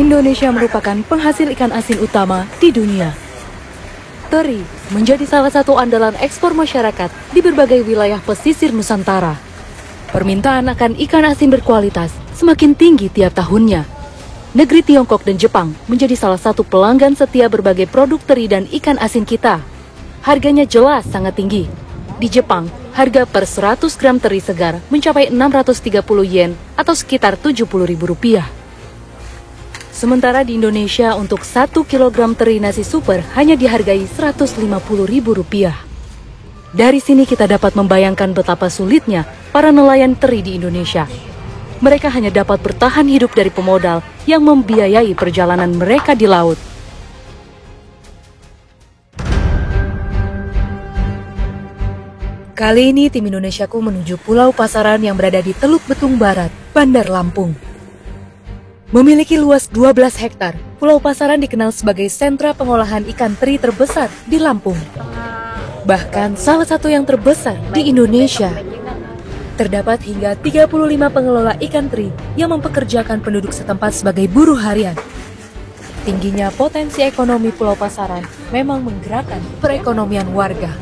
Indonesia merupakan penghasil ikan asin utama di dunia. Teri menjadi salah satu andalan ekspor masyarakat di berbagai wilayah pesisir Nusantara. Permintaan akan ikan asin berkualitas semakin tinggi tiap tahunnya. Negeri Tiongkok dan Jepang menjadi salah satu pelanggan setia berbagai produk teri dan ikan asin kita. Harganya jelas sangat tinggi. Di Jepang, harga per 100 gram teri segar mencapai 630 yen atau sekitar Rp70.000. Sementara di Indonesia untuk 1 kg teri nasi super hanya dihargai Rp150.000. Dari sini kita dapat membayangkan betapa sulitnya para nelayan teri di Indonesia. Mereka hanya dapat bertahan hidup dari pemodal yang membiayai perjalanan mereka di laut. Kali ini tim Indonesiaku menuju Pulau Pasaran yang berada di Teluk Betung Barat, Bandar Lampung. Memiliki luas 12 hektar, Pulau Pasaran dikenal sebagai sentra pengolahan ikan teri terbesar di Lampung. Bahkan salah satu yang terbesar di Indonesia. Terdapat hingga 35 pengelola ikan teri yang mempekerjakan penduduk setempat sebagai buruh harian. Tingginya potensi ekonomi Pulau Pasaran memang menggerakkan perekonomian warga.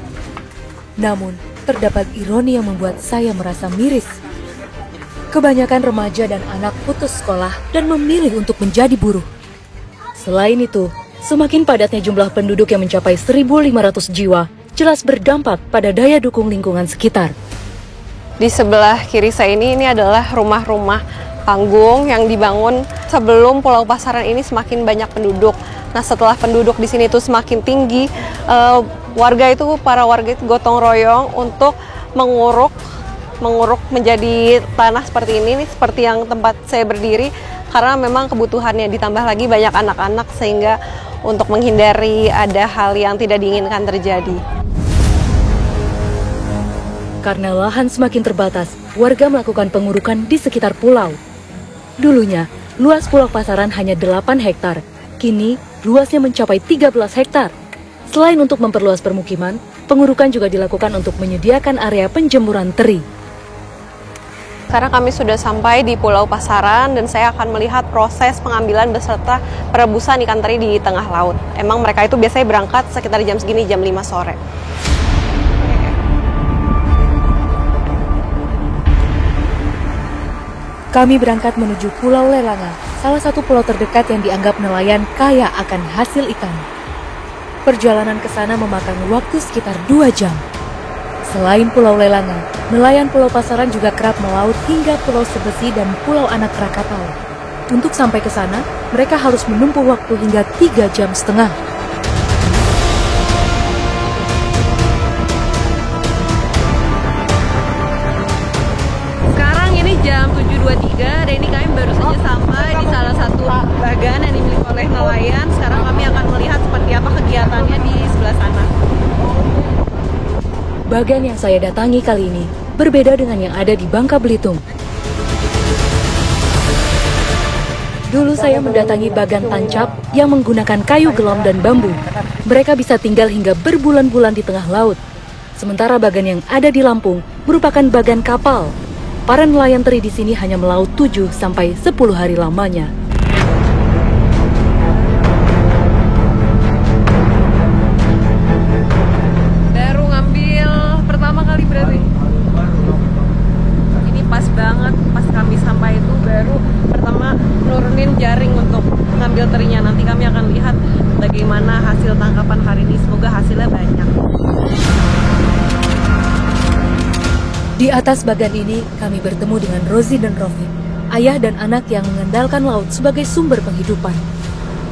Namun, terdapat ironi yang membuat saya merasa miris. Kebanyakan remaja dan anak putus sekolah dan memilih untuk menjadi buruh. Selain itu, semakin padatnya jumlah penduduk yang mencapai 1.500 jiwa, jelas berdampak pada daya dukung lingkungan sekitar. Di sebelah kiri saya ini adalah rumah-rumah panggung yang dibangun sebelum Pulau Pasaran ini semakin banyak penduduk. Nah, setelah penduduk di sini itu semakin tinggi, para warga itu gotong royong untuk menguruk menjadi tanah seperti ini, seperti yang tempat saya berdiri, karena memang kebutuhannya, ditambah lagi banyak anak-anak sehingga untuk menghindari ada hal yang tidak diinginkan terjadi. Karena lahan semakin terbatas, warga melakukan pengurukan di sekitar pulau. Dulunya, luas Pulau Pasaran hanya 8 hektar. Kini, luasnya mencapai 13 hektar. Selain untuk memperluas permukiman, pengurukan juga dilakukan untuk menyediakan area penjemuran teri. Sekarang kami sudah sampai di Pulau Pasaran dan saya akan melihat proses pengambilan beserta perebusan ikan teri di tengah laut. Emang mereka itu biasanya berangkat sekitar jam segini, jam 5 sore. Kami berangkat menuju Pulau Lelangan, salah satu pulau terdekat yang dianggap nelayan kaya akan hasil ikan. Perjalanan ke sana memakan waktu sekitar 2 jam. Selain Pulau Lelangan, nelayan Pulau Pasaran juga kerap melaut hingga Pulau Sebesi dan Pulau Anak Krakatau. Untuk sampai ke sana, mereka harus menempuh waktu hingga 3,5 jam. Jam 7.23 dan ini kami baru saja sampai di salah satu bagan yang dimiliki oleh nelayan. Sekarang kami akan melihat seperti apa kegiatannya di sebelah sana. Bagan yang saya datangi kali ini berbeda dengan yang ada di Bangka Belitung. Dulu saya mendatangi bagan tancap yang menggunakan kayu gelam dan bambu. Mereka bisa tinggal hingga berbulan-bulan di tengah laut. Sementara bagan yang ada di Lampung merupakan bagan kapal. Para nelayan teri di sini hanya melaut 7 sampai 10 hari lamanya. Baru ngambil pertama kali berarti. Ini pas banget, pas kami sampai itu baru pertama nurunin jaring untuk ngambil terinya. Nanti kami akan lihat bagaimana hasil tangkapan hari ini. Semoga hasilnya banyak. Di atas bagan ini, kami bertemu dengan Rozi dan Rofi, ayah dan anak yang mengandalkan laut sebagai sumber penghidupan.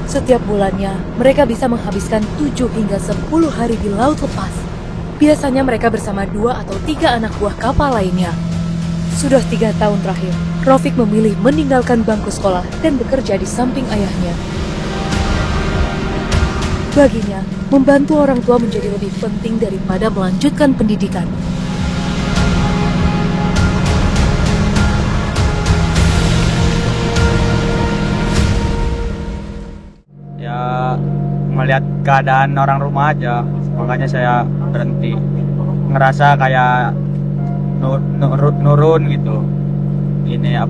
Setiap bulannya, mereka bisa menghabiskan 7 hingga 10 hari di laut lepas. Biasanya mereka bersama 2 atau 3 anak buah kapal lainnya. Sudah 3 tahun terakhir, Rofik memilih meninggalkan bangku sekolah dan bekerja di samping ayahnya. Baginya, membantu orang tua menjadi lebih penting daripada melanjutkan pendidikan. Melihat keadaan orang rumah aja, makanya saya berhenti. Ngerasa kayak nurun gitu. Ini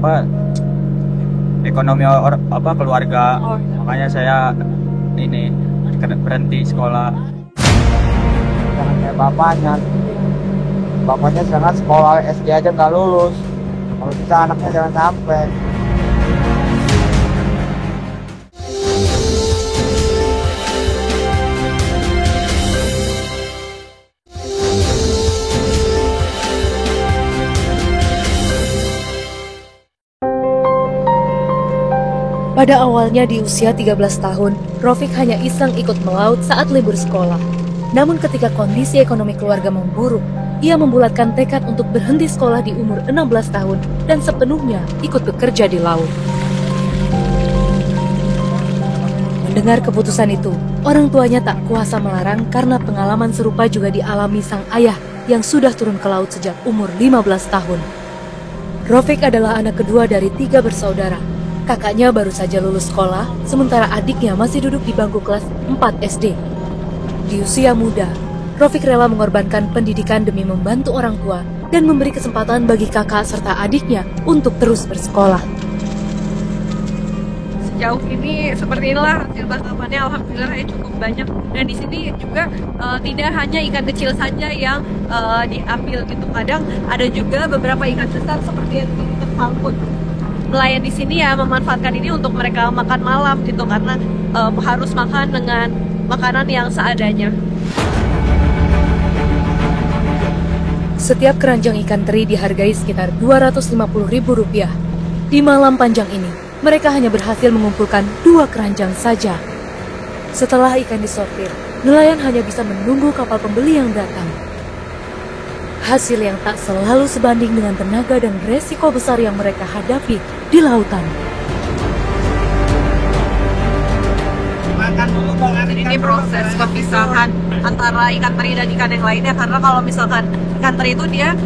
ekonomi keluarga. Makanya saya ini berhenti sekolah. Jangan kayak bapaknya sangat sekolah SD aja nggak lulus, kalau bisa anaknya jangan sampai. Pada awalnya di usia 13 tahun, Rofik hanya iseng ikut melaut saat libur sekolah. Namun ketika kondisi ekonomi keluarga memburuk, ia membulatkan tekad untuk berhenti sekolah di umur 16 tahun dan sepenuhnya ikut bekerja di laut. Mendengar keputusan itu, orang tuanya tak kuasa melarang karena pengalaman serupa juga dialami sang ayah yang sudah turun ke laut sejak umur 15 tahun. Rofik adalah anak kedua dari 3 bersaudara. Kakaknya baru saja lulus sekolah, sementara adiknya masih duduk di bangku kelas 4 SD. Di usia muda, Rofik rela mengorbankan pendidikan demi membantu orang tua dan memberi kesempatan bagi kakak serta adiknya untuk terus bersekolah. Sejauh ini seperti inilah hasil tangkapannya, alhamdulillah cukup banyak. Dan di sini juga tidak hanya ikan kecil saja yang diambil gitu, kadang ada juga beberapa ikan besar seperti yang tersangkut. Nelayan di sini ya memanfaatkan ini untuk mereka makan malam gitu, karena harus makan dengan makanan yang seadanya. Setiap keranjang ikan teri dihargai sekitar Rp250.000. Di malam panjang ini, mereka hanya berhasil mengumpulkan 2 keranjang saja. Setelah ikan disortir, nelayan hanya bisa menunggu kapal pembeli yang datang. Hasil yang tak selalu sebanding dengan tenaga dan resiko besar yang mereka hadapi di lautan. Ini proses pemisahan antara ikan teri dan ikan yang lainnya, karena kalau misalkan ikan teri itu dia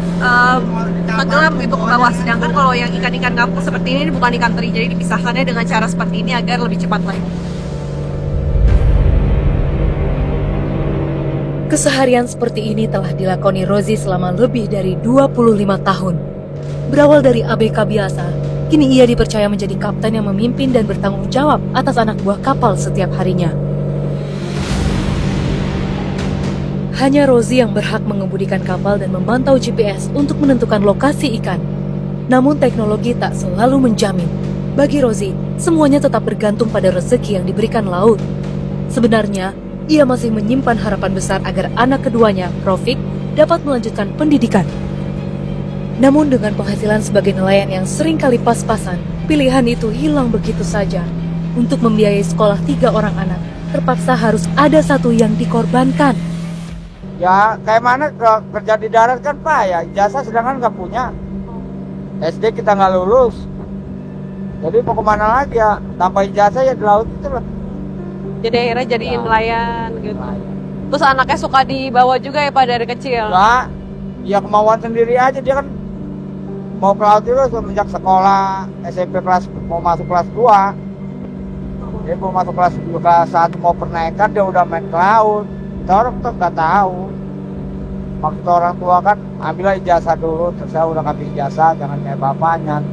tenggelam gitu ke bawah, sedangkan kalau yang ikan-ikan kampung seperti ini bukan ikan teri, jadi dipisahkannya dengan cara seperti ini agar lebih cepat lagi. Keseharian seperti ini telah dilakoni Rozi selama lebih dari 25 tahun. Berawal dari ABK biasa, kini ia dipercaya menjadi kapten yang memimpin dan bertanggung jawab atas anak buah kapal setiap harinya. Hanya Rozi yang berhak mengemudikan kapal dan memantau GPS untuk menentukan lokasi ikan. Namun teknologi tak selalu menjamin. Bagi Rozi, semuanya tetap bergantung pada rezeki yang diberikan laut. Sebenarnya, ia masih menyimpan harapan besar agar anak keduanya, Rofik, dapat melanjutkan pendidikan. Namun dengan penghasilan sebagai nelayan yang sering kali pas-pasan, pilihan itu hilang begitu saja. Untuk membiayai sekolah 3 orang anak, terpaksa harus ada satu yang dikorbankan. Ya kayak mana kerja di darat kan payah, ijazah sedangkan nggak punya. SD kita nggak lulus, jadi mau kemana lagi ya, tanpa ijazah ya di laut itu lah. Jadi akhirnya jadiin nelayan gitu. Terus anaknya suka dibawa juga ya Pak dari kecil? Enggak, ya kemauan sendiri aja, dia kan mau ke laut itu semenjak sekolah SMP mau masuk kelas 2. Dia mau masuk kelas 1 mau pernaikan, dia udah main ke laut. Kita orang tuh nggak tahu. Maksud orang tua kan ambillah ijazah dulu, terus saya udah ngambil ijazah, jangan kayak bapaknya.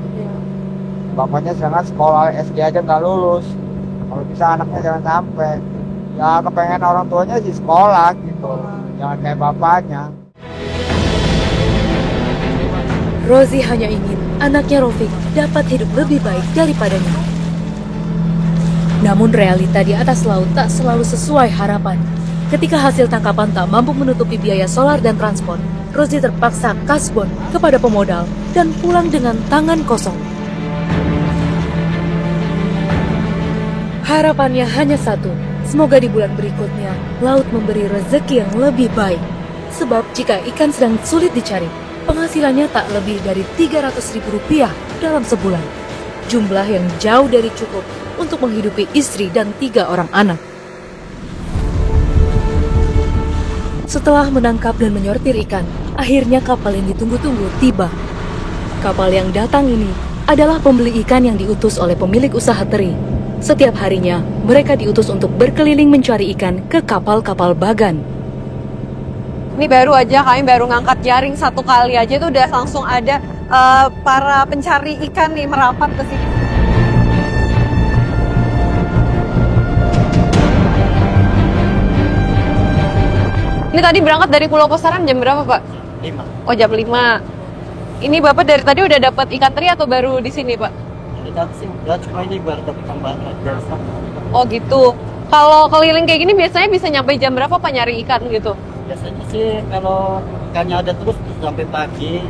Bapaknya sangat sekolah SD aja nggak lulus. Kalau bisa anaknya jangan sampai. Ya kepengen orang tuanya sih sekolah gitu, jangan kayak bapaknya. Rozi hanya ingin anaknya Rofik dapat hidup lebih baik daripadanya. Namun realita di atas laut tak selalu sesuai harapan. Ketika hasil tangkapan tak mampu menutupi biaya solar dan transport, Rozi terpaksa kasbon kepada pemodal dan pulang dengan tangan kosong. Harapannya hanya satu, semoga di bulan berikutnya laut memberi rezeki yang lebih baik. Sebab jika ikan sedang sulit dicari, penghasilannya tak lebih dari Rp300.000 dalam sebulan. Jumlah yang jauh dari cukup untuk menghidupi istri dan 3 orang anak. Setelah menangkap dan menyortir ikan, akhirnya kapal yang ditunggu-tunggu tiba. Kapal yang datang ini adalah pembeli ikan yang diutus oleh pemilik usaha teri. Setiap harinya, mereka diutus untuk berkeliling mencari ikan ke kapal-kapal bagan. Ini baru aja kami baru ngangkat jaring 1 kali aja itu udah langsung ada para pencari ikan nih merapat ke sini. Ini tadi berangkat dari Pulau Pasaran jam berapa, Pak? 5. Oh, jam 5. Ini Bapak dari tadi udah dapat ikan teri atau baru di sini, Pak? Kita sih udah, cuma ini baru dapat tambahan biasa. Oh, gitu. Kalau keliling kayak gini biasanya bisa nyampe jam berapa, Pak, nyari ikan gitu? Biasanya sih kalau ikannya ada terus sampai pagi.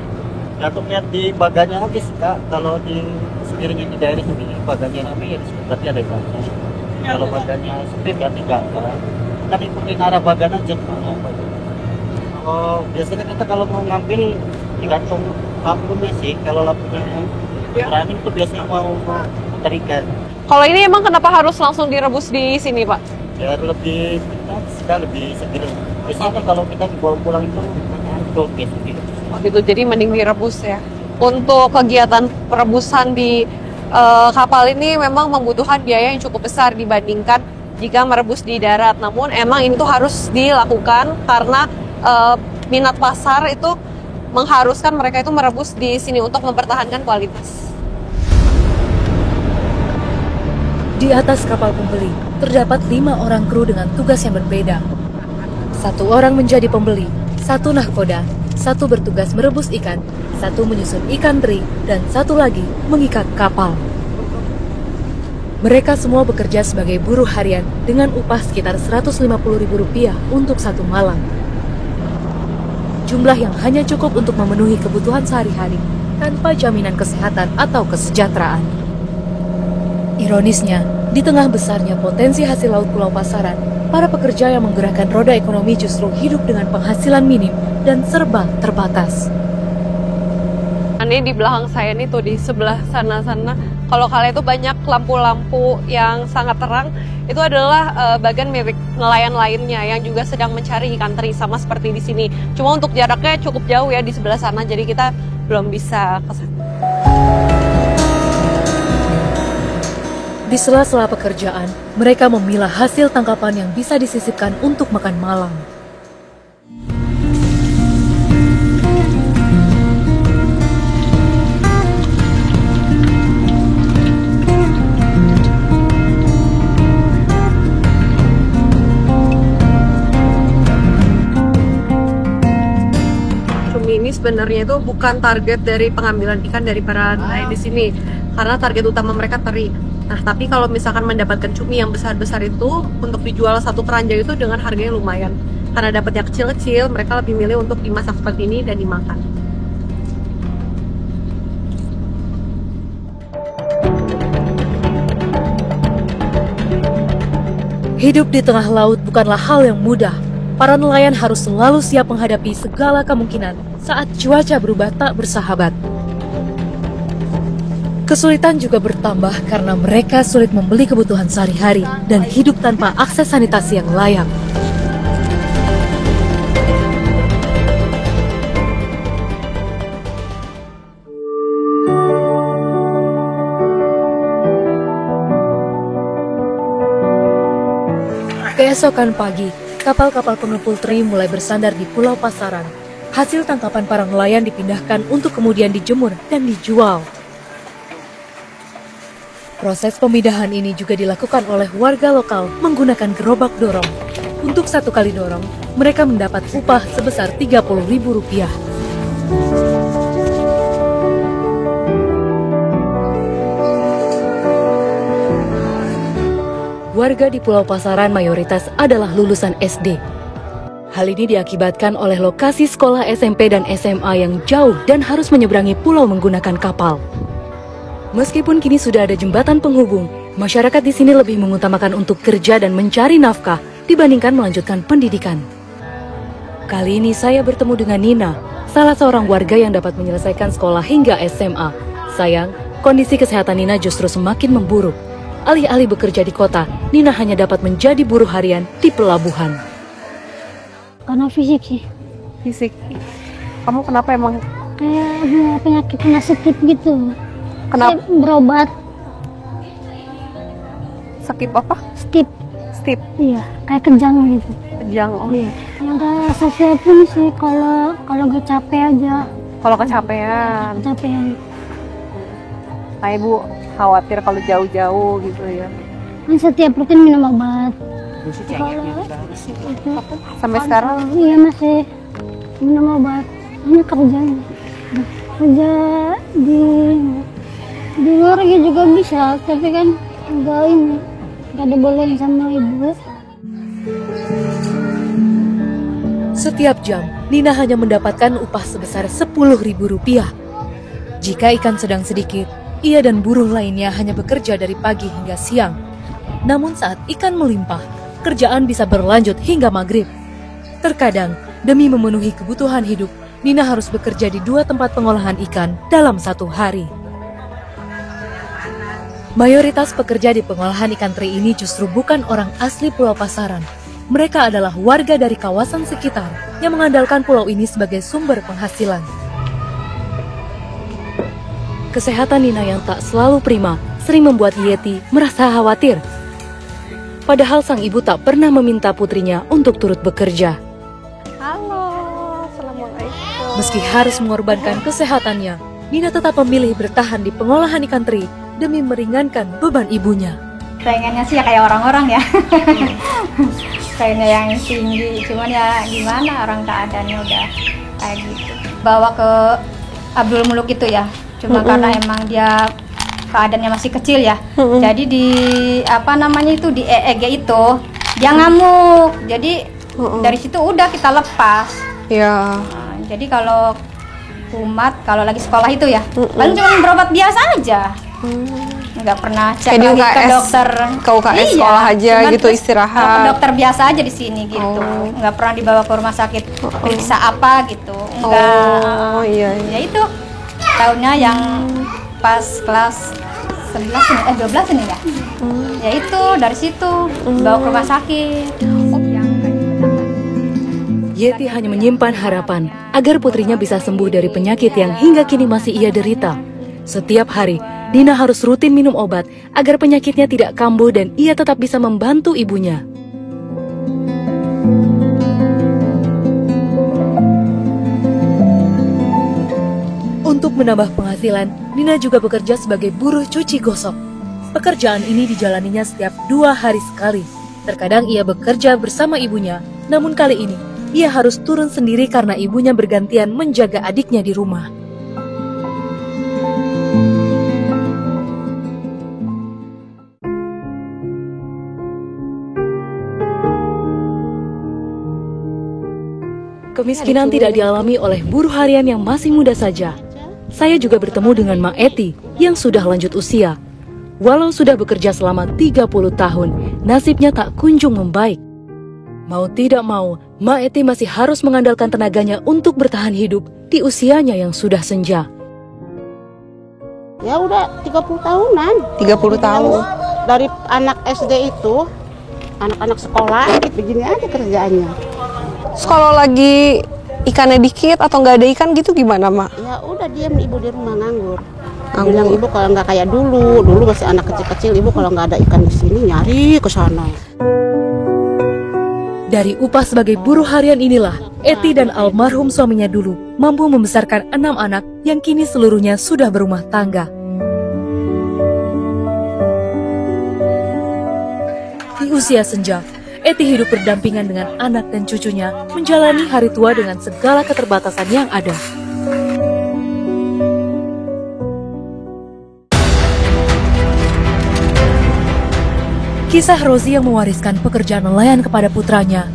Atau lihat di baganya habis, Kak. Kalau di sekiranya di daerah sini baganya habis, berarti ada ikannya. Kalau baganya sepi berarti enggak ada. Kan ikutin arah bagan aja. Oh, biasanya kita kalau mau ngambil tergantung lampunya sih. Kalau lampunya running tuh biasanya mau terikat. Kalau ini emang kenapa harus langsung direbus di sini, Pak? Ya lebih segar. Biasanya kan kalau kita dibawa pulang itu tokes gitu. Oh gitu, jadi mending direbus ya. Untuk kegiatan perebusan di kapal ini memang membutuhkan biaya yang cukup besar dibandingkan jika merebus di darat. Namun emang ini tuh harus dilakukan karena minat pasar itu mengharuskan mereka itu merebus di sini untuk mempertahankan kualitas. Di atas kapal pembeli, terdapat 5 orang kru dengan tugas yang berbeda. 1 orang menjadi pembeli, 1 nahkoda, 1 bertugas merebus ikan, 1 menyusun ikan teri, dan 1 lagi mengikat kapal. Mereka semua bekerja sebagai buruh harian dengan upah sekitar Rp150.000 untuk 1 malam. Jumlah yang hanya cukup untuk memenuhi kebutuhan sehari-hari tanpa jaminan kesehatan atau kesejahteraan. Ironisnya, di tengah besarnya potensi hasil laut Pulau Pasaran, para pekerja yang menggerakkan roda ekonomi justru hidup dengan penghasilan minim dan serba terbatas. Ini di belakang saya nih tuh di sebelah sana-sana, kalau kalian tuh banyak lampu-lampu yang sangat terang, itu adalah bagan milik nelayan lainnya yang juga sedang mencari ikan teri sama seperti di sini. Cuma untuk jaraknya cukup jauh ya di sebelah sana, jadi kita belum bisa ke sana. Di sela-sela pekerjaan, mereka memilah hasil tangkapan yang bisa disisipkan untuk makan malam. Cumi ini sebenarnya itu bukan target dari pengambilan ikan dari para nelayan di sini, karena target utama mereka teri. Nah, tapi kalau misalkan mendapatkan cumi yang besar-besar itu untuk dijual 1 keranjang itu dengan harga yang lumayan. Karena dapatnya kecil-kecil, mereka lebih milih untuk dimasak seperti ini dan dimakan. Hidup di tengah laut bukanlah hal yang mudah. Para nelayan harus selalu siap menghadapi segala kemungkinan saat cuaca berubah tak bersahabat. Kesulitan juga bertambah karena mereka sulit membeli kebutuhan sehari-hari dan hidup tanpa akses sanitasi yang layak. Keesokan pagi, kapal-kapal pengepul teri mulai bersandar di Pulau Pasaran. Hasil tangkapan para nelayan dipindahkan untuk kemudian dijemur dan dijual. Proses pemindahan ini juga dilakukan oleh warga lokal menggunakan gerobak dorong. Untuk 1 kali dorong, mereka mendapat upah sebesar Rp30.000. Warga di Pulau Pasaran mayoritas adalah lulusan SD. Hal ini diakibatkan oleh lokasi sekolah SMP dan SMA yang jauh dan harus menyeberangi pulau menggunakan kapal. Meskipun kini sudah ada jembatan penghubung, masyarakat di sini lebih mengutamakan untuk kerja dan mencari nafkah dibandingkan melanjutkan pendidikan. Kali ini saya bertemu dengan Nina, salah seorang warga yang dapat menyelesaikan sekolah hingga SMA. Sayang, kondisi kesehatan Nina justru semakin memburuk. Alih-alih bekerja di kota, Nina hanya dapat menjadi buruh harian di pelabuhan. Karena fisik sih. Fisik. Kamu kenapa emang? Kayak penyakit kena skip gitu. Kenapa? Berobat. Skip apa? Skip. Skip. Iya, kayak kejang gitu. Kejang. Oh. Iya. Yang gak sakit pun sih kalau gak capek aja. Kalau kecapean. Kecapean. Nah, Ibu khawatir kalau jauh-jauh gitu ya. Kan setiap rutin minum obat. kalau itu Sampai sekarang? iya masih minum obat. Ini kerjanya kerja di luar juga bisa, tapi kan nggak dibolehin sama ibu. Setiap jam, Nina hanya mendapatkan upah sebesar Rp10.000. Jika ikan sedang sedikit, ia dan buruh lainnya hanya bekerja dari pagi hingga siang. Namun saat ikan melimpah, kerjaan bisa berlanjut hingga maghrib. Terkadang, demi memenuhi kebutuhan hidup, Nina harus bekerja di 2 tempat pengolahan ikan dalam 1 hari. Mayoritas pekerja di pengolahan ikan teri ini justru bukan orang asli Pulau Pasaran. Mereka adalah warga dari kawasan sekitar yang mengandalkan pulau ini sebagai sumber penghasilan. Kesehatan Nina yang tak selalu prima sering membuat Yeti merasa khawatir. Padahal sang ibu tak pernah meminta putrinya untuk turut bekerja. Halo, Assalamualaikum. Meski harus mengorbankan kesehatannya, Nina tetap memilih bertahan di pengolahan ikan teri demi meringankan beban ibunya. Pengennya sih ya kayak orang-orang ya. Pengennya yang tinggi, cuman ya gimana, orang keadaannya udah kayak gitu. Bawa ke Abdul Muluk itu ya, cuma karena emang dia keadaannya masih kecil ya. Jadi di di EEG itu dia ngamuk. Jadi dari situ udah kita lepas. Ya. Nah, jadi kalau kumat, kalau lagi sekolah itu ya, paling cuma berobat biasa aja. Nggak pernah cek Kayak di lagi ke UKS, dokter. ke UKS sekolah aja cuman gitu, terus istirahat. ke dokter biasa aja di sini gitu. Nggak pernah dibawa ke rumah sakit periksa apa gitu. Enggak. Oh iya. Ya itu tahunnya yang pas kelas 12 ini ya. Ya itu dari situ bawa ke rumah sakit. Yeti hanya menyimpan harapan agar putrinya bisa sembuh dari penyakit yang hingga kini masih ia derita. Setiap hari, Nina harus rutin minum obat agar penyakitnya tidak kambuh dan ia tetap bisa membantu ibunya. Untuk menambah penghasilan, Nina juga bekerja sebagai buruh cuci gosok. Pekerjaan ini dijalaninya setiap 2 hari sekali. Terkadang ia bekerja bersama ibunya, namun kali ini ia harus turun sendiri karena ibunya bergantian menjaga adiknya di rumah. Kemiskinan tidak dialami oleh buruh harian yang masih muda saja. Saya juga bertemu dengan Ma Eti yang sudah lanjut usia. Walau sudah bekerja selama 30 tahun, nasibnya tak kunjung membaik. Mau tidak mau, Ma Eti masih harus mengandalkan tenaganya untuk bertahan hidup di usianya yang sudah senja. Ya udah 30 tahunan. 30 tahun. Dari anak SD itu, anak-anak sekolah, begini aja kerjaannya. Kalau lagi ikannya dikit atau nggak ada ikan gitu gimana, Mak? Ya udah diam ibu di rumah nganggur. Bilang ibu kalau nggak kayak dulu masih anak kecil-kecil, ibu kalau nggak ada ikan di sini nyari ke sana. Dari upah sebagai buruh harian inilah, Eti dan almarhum suaminya dulu mampu membesarkan 6 anak yang kini seluruhnya sudah berumah tangga. Di usia senja, Eti hidup berdampingan dengan anak dan cucunya, menjalani hari tua dengan segala keterbatasan yang ada. Kisah Rosi yang mewariskan pekerjaan nelayan kepada putranya,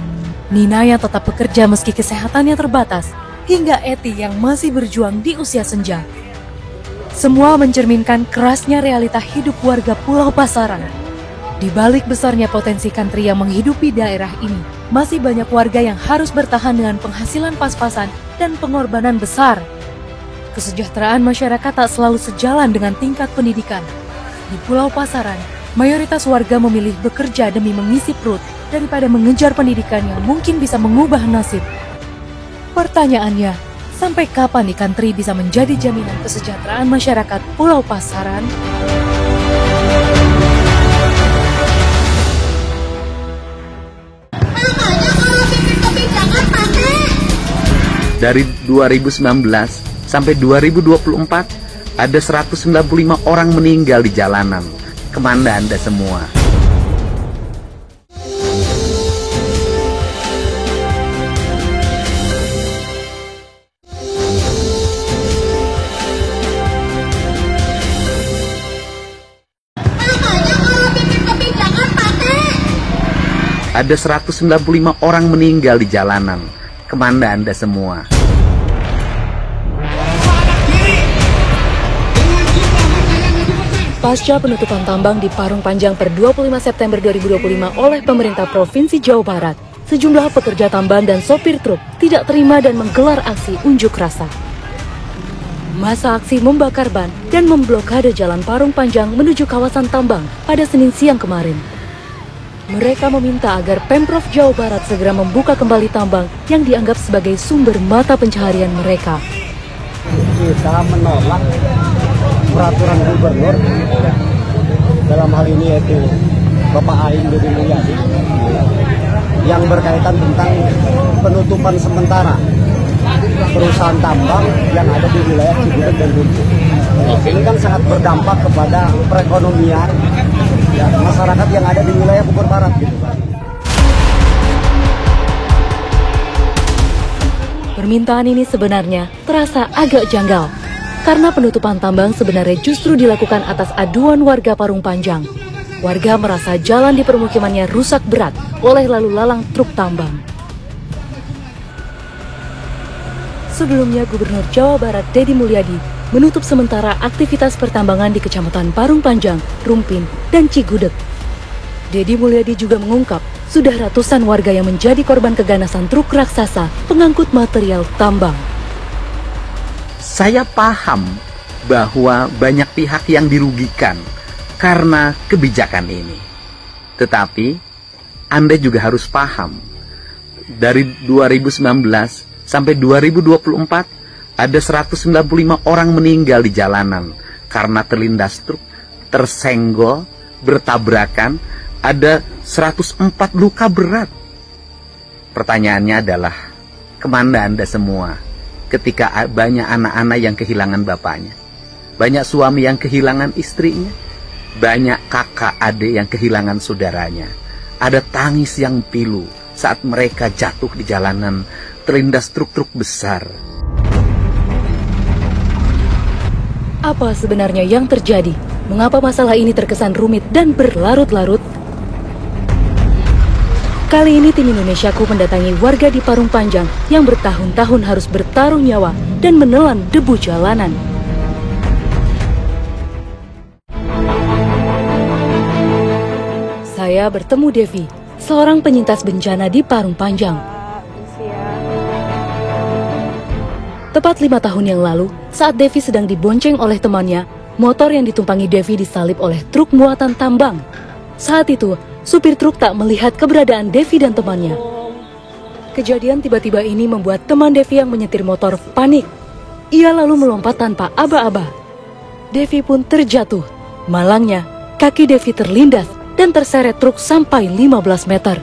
Nina yang tetap bekerja meski kesehatannya terbatas, hingga Eti yang masih berjuang di usia senja. Semua mencerminkan kerasnya realita hidup warga Pulau Pasaran. Di balik besarnya potensi ikan teri yang menghidupi daerah ini, masih banyak warga yang harus bertahan dengan penghasilan pas-pasan dan pengorbanan besar. Kesejahteraan masyarakat tak selalu sejalan dengan tingkat pendidikan. Di Pulau Pasaran, mayoritas warga memilih bekerja demi mengisi perut daripada mengejar pendidikan yang mungkin bisa mengubah nasib. Pertanyaannya, sampai kapan ikan teri bisa menjadi jaminan kesejahteraan masyarakat Pulau Pasaran? Dari 2019 sampai 2024, ada 195 orang meninggal di jalanan. Kemana Anda semua? ada 195 orang meninggal di jalanan. Kemana Anda semua? Pasca penutupan tambang di Parung Panjang per 25 September 2025 oleh pemerintah Provinsi Jawa Barat, sejumlah pekerja tambang dan sopir truk tidak terima dan menggelar aksi unjuk rasa. Masa aksi membakar ban dan memblokade jalan Parung Panjang menuju kawasan tambang pada Senin siang kemarin. Mereka meminta agar Pemprov Jawa Barat segera membuka kembali tambang yang dianggap sebagai sumber mata pencaharian mereka. Kita menolak peraturan gubernur dalam hal ini yaitu Bapak Aing Dedy Mulyadi yang berkaitan tentang penutupan sementara perusahaan tambang yang ada di wilayah Cigudeg dan Buntu. Ini kan sangat berdampak kepada perekonomian ya, masyarakat yang ada di wilayah Bogor Barat gitu kan. Permintaan ini sebenarnya terasa agak janggal, karena penutupan tambang sebenarnya justru dilakukan atas aduan warga Parung Panjang. Warga merasa jalan di permukimannya rusak berat oleh lalu lalang truk tambang. Sebelumnya, Gubernur Jawa Barat Dedy Mulyadi menutup sementara aktivitas pertambangan di Kecamatan Parung Panjang, Rumpin, dan Cigudeg. Dedy Mulyadi juga mengungkap sudah ratusan warga yang menjadi korban keganasan truk raksasa pengangkut material tambang. Saya paham bahwa banyak pihak yang dirugikan karena kebijakan ini. Tetapi Anda juga harus paham, dari 2019 sampai 2024 ada 195 orang meninggal di jalanan karena terlindas truk, tersenggol, bertabrakan, ada 104 luka berat. Pertanyaannya adalah, kemana Anda semua ketika banyak anak-anak yang kehilangan bapaknya, banyak suami yang kehilangan istrinya, banyak kakak adik yang kehilangan saudaranya, ada tangis yang pilu saat mereka jatuh di jalanan terlindas truk-truk besar. Apa sebenarnya yang terjadi? Mengapa masalah ini terkesan rumit dan berlarut-larut? Kali ini tim Indonesiaku mendatangi warga di Parung Panjang yang bertahun-tahun harus bertaruh nyawa dan menelan debu jalanan. Saya bertemu Devi, seorang penyintas bencana di Parung Panjang. Tepat 5 tahun yang lalu, saat Devi sedang dibonceng oleh temannya, motor yang ditumpangi Devi disalip oleh truk muatan tambang. Saat itu, supir truk tak melihat keberadaan Devi dan temannya. Kejadian tiba-tiba ini membuat teman Devi yang menyetir motor panik. Ia lalu melompat tanpa aba-aba. Devi pun terjatuh. Malangnya, kaki Devi terlindas dan terseret truk sampai 15 meter.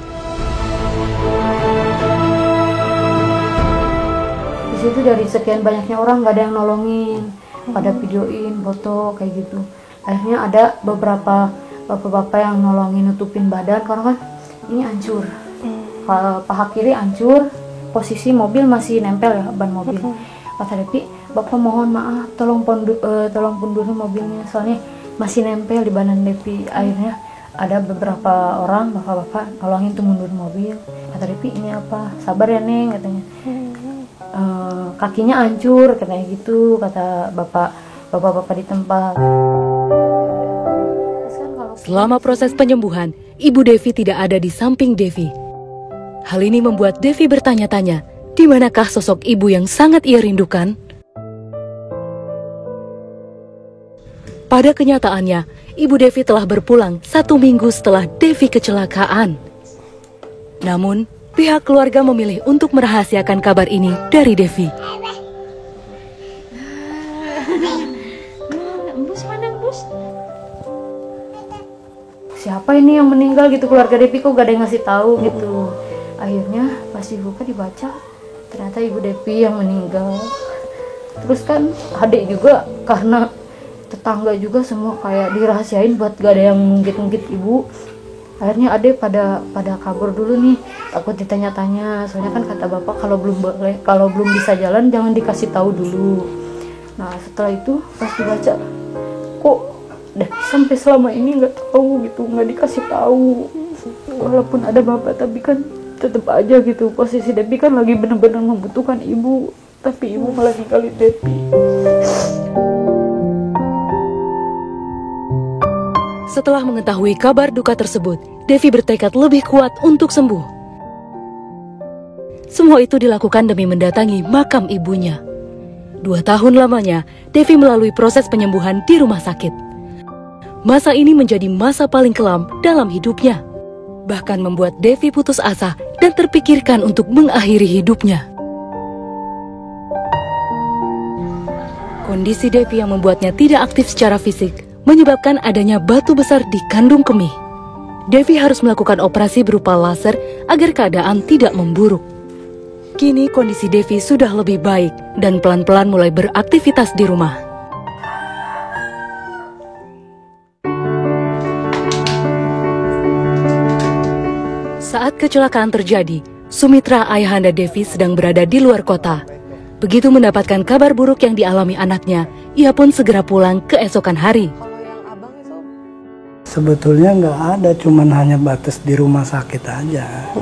Di situ dari sekian banyaknya orang nggak ada yang nolongin, pada videoin, foto kayak gitu. Akhirnya ada beberapa bapak-bapak yang nolongin nutupin badan karena kan ini hancur. Paha kiri hancur, posisi mobil masih nempel ya, ban mobil. Kata Devi, Bapak mohon maaf, tolong pundurin mobilnya soalnya masih nempel di badan Devi. Akhirnya ada beberapa orang bapak-bapak nolongin tuh mundurin mobil. Kata Devi, ini apa? Sabar ya Neng, katanya. Kakinya hancur, katanya gitu, kata bapak-bapak di tempat. Selama proses penyembuhan, Ibu Devi tidak ada di samping Devi. Hal ini membuat Devi bertanya-tanya, di manakah sosok ibu yang sangat ia rindukan? Pada kenyataannya, Ibu Devi telah berpulang 1 minggu setelah Devi kecelakaan. Namun, pihak keluarga memilih untuk merahasiakan kabar ini dari Devi. Siapa ini yang meninggal gitu, keluarga Devi kok gak ada yang ngasih tahu gitu. Akhirnya pas dibuka dibaca, ternyata Ibu Devi yang meninggal. Terus kan adik juga, karena tetangga juga semua kayak dirahasiain buat gak ada yang ngungkit-ngungkit ibu. Akhirnya adik pada kabur dulu nih, takut ditanya-tanya. Soalnya kan kata bapak kalau belum bisa jalan jangan dikasih tahu dulu. Nah setelah itu pas dibaca, kok sampai selama ini nggak tahu gitu, nggak dikasih tahu. Walaupun ada bapak, tapi kan tetap aja gitu, posisi Depi kan lagi benar-benar membutuhkan ibu, tapi ibu malah ninggalin Depi. Setelah mengetahui kabar duka tersebut, Devi bertekad lebih kuat untuk sembuh. Semua itu dilakukan demi mendatangi makam ibunya. 2 tahun lamanya, Devi melalui proses penyembuhan di rumah sakit. Masa ini menjadi masa paling kelam dalam hidupnya. Bahkan membuat Devi putus asa dan terpikirkan untuk mengakhiri hidupnya. Kondisi Devi yang membuatnya tidak aktif secara fisik menyebabkan adanya batu besar di kandung kemih. Devi harus melakukan operasi berupa laser agar keadaan tidak memburuk. Kini kondisi Devi sudah lebih baik dan pelan-pelan mulai beraktivitas di rumah. Saat kecelakaan terjadi, Sumitra, ayahanda Devi, sedang berada di luar kota. Begitu mendapatkan kabar buruk yang dialami anaknya, ia pun segera pulang keesokan hari. Sebetulnya nggak ada, cuman hanya batas di rumah sakit aja.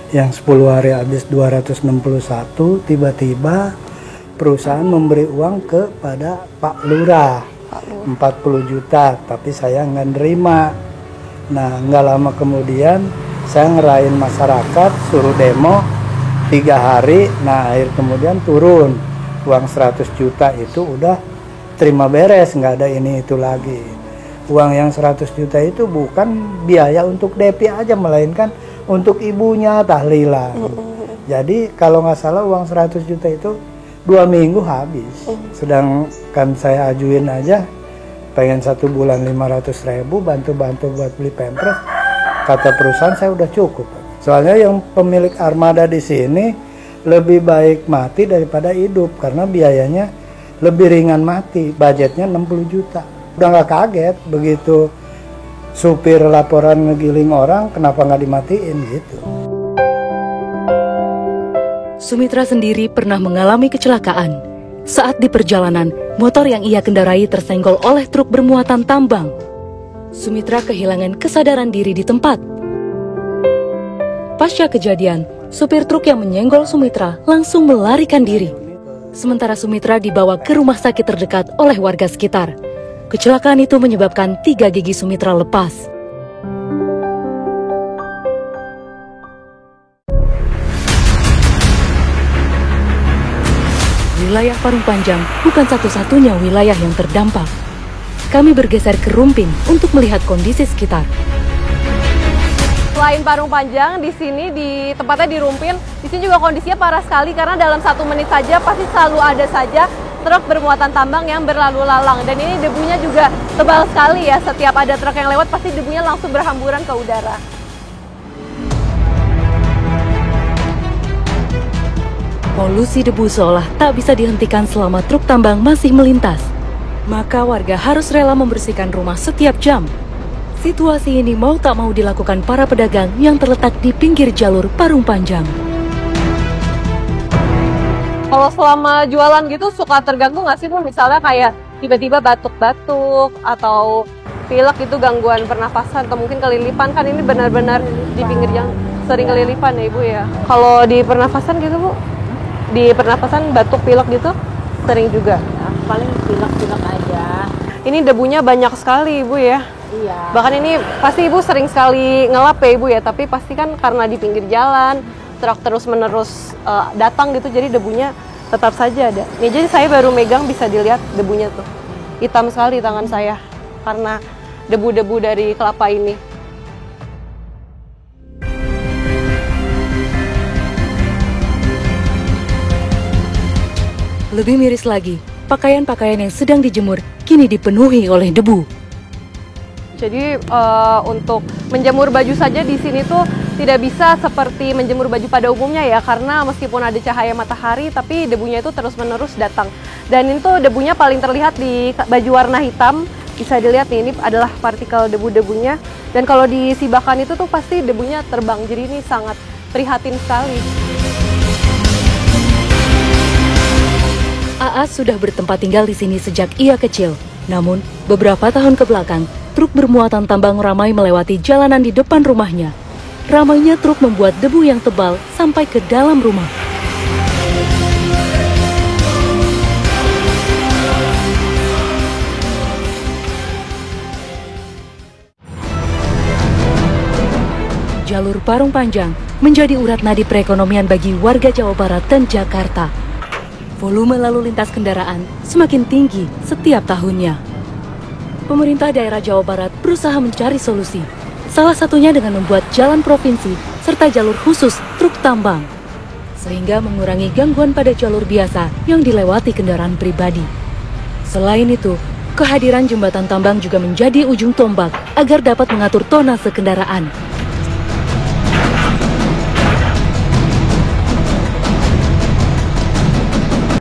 Yang 10 hari habis 261, tiba-tiba perusahaan memberi uang kepada Pak Lurah 40 juta, tapi saya nggak nerima. Nah, nggak lama kemudian saya ngerahin masyarakat, suruh demo 3 hari, nah akhir kemudian turun. Uang 100 juta itu udah terima beres, nggak ada ini itu lagi. Uang yang 100 juta itu bukan biaya untuk Depi aja, melainkan untuk ibunya, tahlilan. Jadi kalau nggak salah uang 100 juta itu 2 minggu habis. Sedangkan saya ajuin aja, pengen 1 bulan 500.000, bantu-bantu buat beli pampers. Kata perusahaan saya udah cukup. Soalnya yang pemilik armada di sini lebih baik mati daripada hidup, karena biayanya lebih ringan mati, budgetnya 60 juta. Udah nggak kaget begitu supir laporan ngegiling orang, kenapa nggak dimatiin gitu. Sumitra sendiri pernah mengalami kecelakaan. Saat di perjalanan, motor yang ia kendarai tersenggol oleh truk bermuatan tambang. Sumitra kehilangan kesadaran diri di tempat. Pasca kejadian, supir truk yang menyenggol Sumitra langsung melarikan diri. Sementara Sumitra dibawa ke rumah sakit terdekat oleh warga sekitar. Kecelakaan itu menyebabkan 3 gigi Sumitra lepas. Wilayah Parung Panjang bukan satu-satunya wilayah yang terdampak. Kami bergeser ke Rumpin untuk melihat kondisi sekitar. Selain Parung Panjang, di sini di tempatnya di Rumpin, di sini juga kondisinya parah sekali karena dalam 1 menit saja pasti selalu ada saja truk bermuatan tambang yang berlalu lalang, dan ini debunya juga tebal sekali ya. Setiap ada truk yang lewat pasti debunya langsung berhamburan ke udara. Polusi debu seolah tak bisa dihentikan selama truk tambang masih melintas. Maka warga harus rela membersihkan rumah setiap jam. Situasi ini mau tak mau dilakukan para pedagang yang terletak di pinggir jalur Parung Panjang. Kalau selama jualan gitu suka terganggu nggak sih Bu? Misalnya kayak tiba-tiba batuk-batuk atau pilek itu, gangguan pernafasan atau mungkin kelilipan, kan ini benar-benar di pinggir yang sering kelilipan ya Ibu ya. Kalau di pernafasan gitu Bu? Di pernafasan batuk pilek gitu sering juga? Nah, paling pilek-pilek aja. Ini debunya banyak sekali Ibu ya? Iya. Bahkan ini pasti Ibu sering sekali ngelap ya Ibu ya, tapi pasti kan karena di pinggir jalan, truk terus-menerus datang gitu, jadi debunya tetap saja ada. Nih, jadi saya baru megang bisa dilihat debunya tuh. Hitam sekali tangan saya karena debu-debu dari kelapa ini. Lebih miris lagi, pakaian-pakaian yang sedang dijemur kini dipenuhi oleh debu. Jadi untuk menjemur baju saja di sini tuh tidak bisa seperti menjemur baju pada umumnya ya, karena meskipun ada cahaya matahari tapi debunya itu terus-menerus datang. Dan itu debunya paling terlihat di baju warna hitam. Bisa dilihat nih, ini adalah partikel debu-debunya. Dan kalau di sibakan itu tuh pasti debunya terbang. Jadi ini sangat prihatin sekali. Aas sudah bertempat tinggal di sini sejak ia kecil. Namun, beberapa tahun ke belakang, truk bermuatan tambang ramai melewati jalanan di depan rumahnya. ramainya truk membuat debu yang tebal sampai ke dalam rumah. Jalur Parung Panjang menjadi urat nadi perekonomian bagi warga Jawa Barat dan Jakarta. Volume lalu lintas kendaraan semakin tinggi setiap tahunnya. Pemerintah daerah Jawa Barat berusaha mencari solusi, salah satunya dengan membuat jalan provinsi serta jalur khusus truk tambang, sehingga mengurangi gangguan pada jalur biasa yang dilewati kendaraan pribadi. Selain itu, kehadiran jembatan tambang juga menjadi ujung tombak agar dapat mengatur tonase kendaraan.